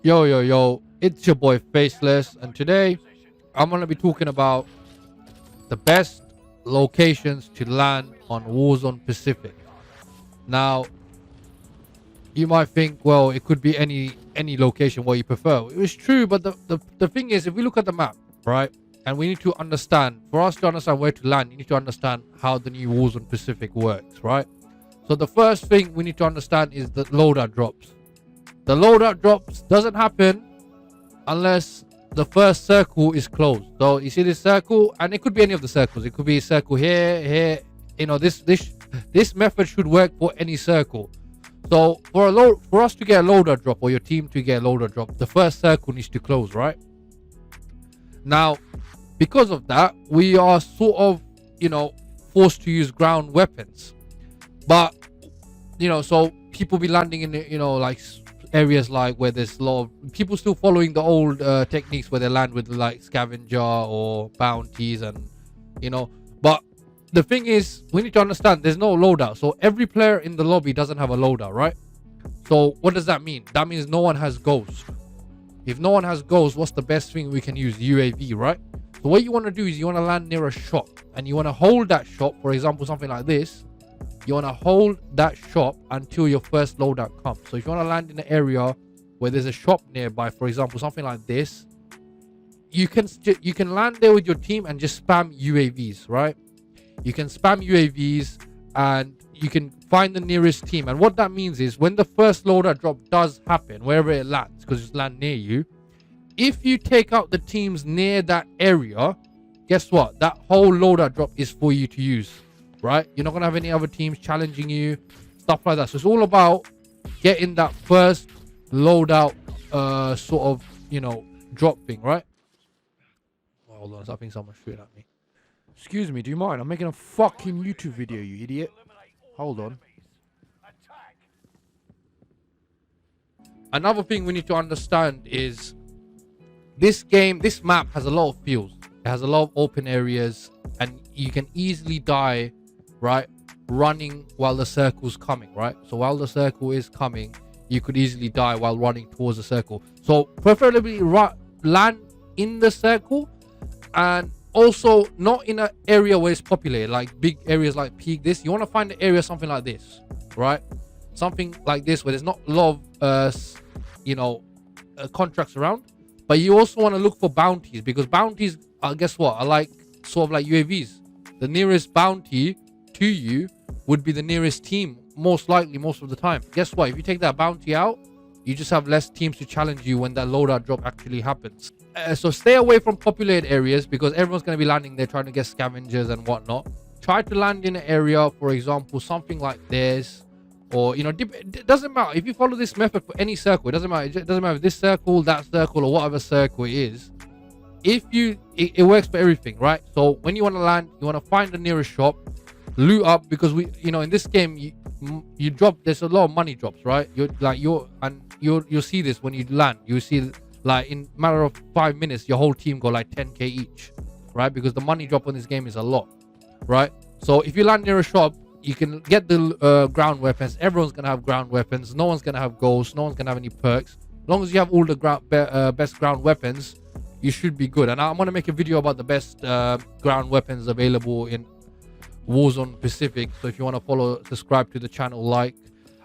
Yo, yo, yo, it's your boy Faceless, and today I'm gonna be talking about the best locations to land on Warzone Pacific. Now, you might think, well, it could be any location what you prefer. It's true, but the thing is, if we look at the map, right, and we need to understand, for us to understand where to land, you need to understand how the new Warzone Pacific works, right? So the first thing we need to understand is the loadout drops. The loadout drops doesn't happen unless the first circle is closed. So you see this circle, and it could be any of the circles. It could be a circle here, here. You know, this method should work for any circle. So for us to get a loadout drop, or your team to get a loadout drop, the first circle needs to close, right? Now, because of that, we are sort of, forced to use ground weapons. But so people be landing in like areas like where there's a lot of people still following the old techniques where they land with like scavenger or bounties, and but the thing is, we need to understand there's no loadout, so every player in the lobby doesn't have a loadout, right? So what does that mean? That means no one has ghost. If no one has ghost, what's the best thing we can use? UAV, right? So what you want to do is you want to land near a shop, and you want to hold that shop. For example, something like this, you want to hold that shop until your first loadout comes. So if you want to land in an area where there's a shop nearby, for example, something like this, you can land there with your team and just spam UAVs, right? You can spam UAVs and you can find the nearest team. And what that means is when the first loadout drop does happen, wherever it lands, because it's land near you, if you take out the teams near that area, guess what? That whole loadout drop is for you to use, right? You're not gonna have any other teams challenging you, stuff like that. So it's all about getting that first loadout sort of drop thing, right? Oh, hold on, I think someone's shooting at me. Excuse me, do you mind? I'm making a fucking YouTube video, you idiot. Hold on. Another thing we need to understand is this map has a lot of fields. It has a lot of open areas, and you can easily die, right, running while the circle's coming, right? So while the circle is coming, you could easily die while running towards the circle. So preferably land in the circle, and also not in an area where it's populated, like big areas like peak this. You want to find an area something like this, right? Something like this where there's not a lot of contracts around, but you also want to look for bounties, because bounties are, guess what, are like sort of like UAVs. The nearest bounty to you would be the nearest team, most likely, most of the time. Guess what? If you take that bounty out, you just have less teams to challenge you when that loadout drop actually happens. So stay away from populated areas, because everyone's going to be landing there trying to get scavengers and whatnot. Try to land in an area, for example, something like this, or it doesn't matter if you follow this method for any circle. It doesn't matter. It doesn't matter if this circle, that circle, or whatever circle it is. It works for everything, right? So when you want to land, you want to find the nearest shop, loot up, because in this game you drop, there's a lot of money drops, right? You'll see this when you land. You see, like, in a matter of 5 minutes your whole team go like 10k each, right? Because the money drop on this game is a lot, right? So if you land near a shop, you can get the ground weapons. Everyone's gonna have ground weapons. No one's gonna have ghosts. No one's gonna have any perks. As long as you have all the best ground weapons, you should be good. And I'm gonna make a video about the best ground weapons available in Warzone Pacific. So if you want to subscribe to the channel, like,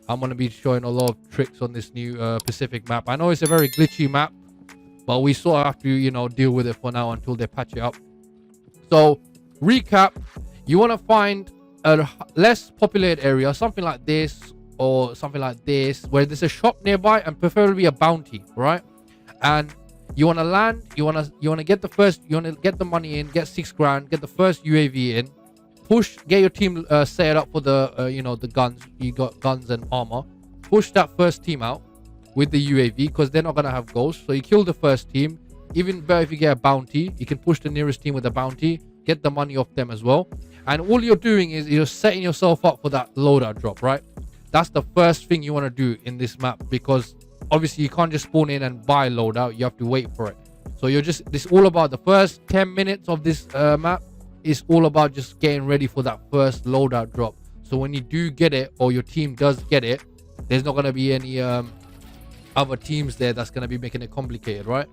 I'm going to be showing a lot of tricks on this new Pacific map. I know it's a very glitchy map, but we sort of have to deal with it for now until they patch it up. So recap, you want to find a less populated area, something like this or something like this, where there's a shop nearby, and preferably a bounty, right? And you want to land, you want to get the money in, get 6 grand, get the first UAV in, get your team set up for the the guns. You got guns and armor. Push that first team out with the UAV, because they're not gonna have ghosts. So you kill the first team. Even better if you get a bounty, you can push the nearest team with a bounty, get the money off them as well. And all you're doing is you're setting yourself up for that loadout drop, right? That's the first thing you want to do in this map, because obviously you can't just spawn in and buy loadout. You have to wait for it. So this all about the first 10 minutes of this map is all about just getting ready for that first loadout drop. So when you do get it, or your team does get it, there's not going to be any other teams there that's going to be making it complicated, right?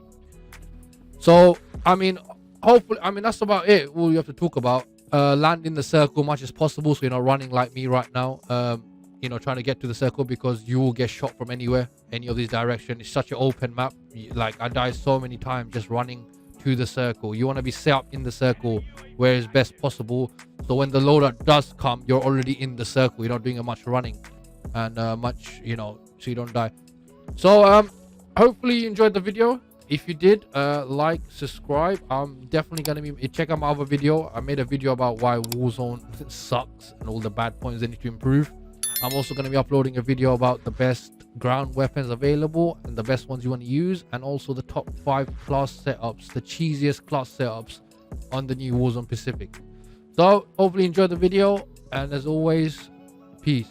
So I mean, hopefully, I mean, that's about it. All you have to talk about. Land in the circle much as possible, so you're not running like me right now. You know, trying to get to the circle, because you will get shot from anywhere, any of these directions. It's such an open map. Like, I died so many times just running to the circle. You want to be set up in the circle where it's best possible, so when the loadout does come, you're already in the circle. You're not doing much running and much, you know, so you don't die. So hopefully you enjoyed the video. If you did, like, subscribe. I'm definitely gonna be check out my other video. I made a video about why Warzone sucks and all the bad points they need to improve. I'm also going to be uploading a video about the best ground weapons available and the best ones you want to use, and also the top 5 class setups, the cheesiest class setups on the new Warzone Pacific. So hopefully you enjoyed the video, and as always, peace.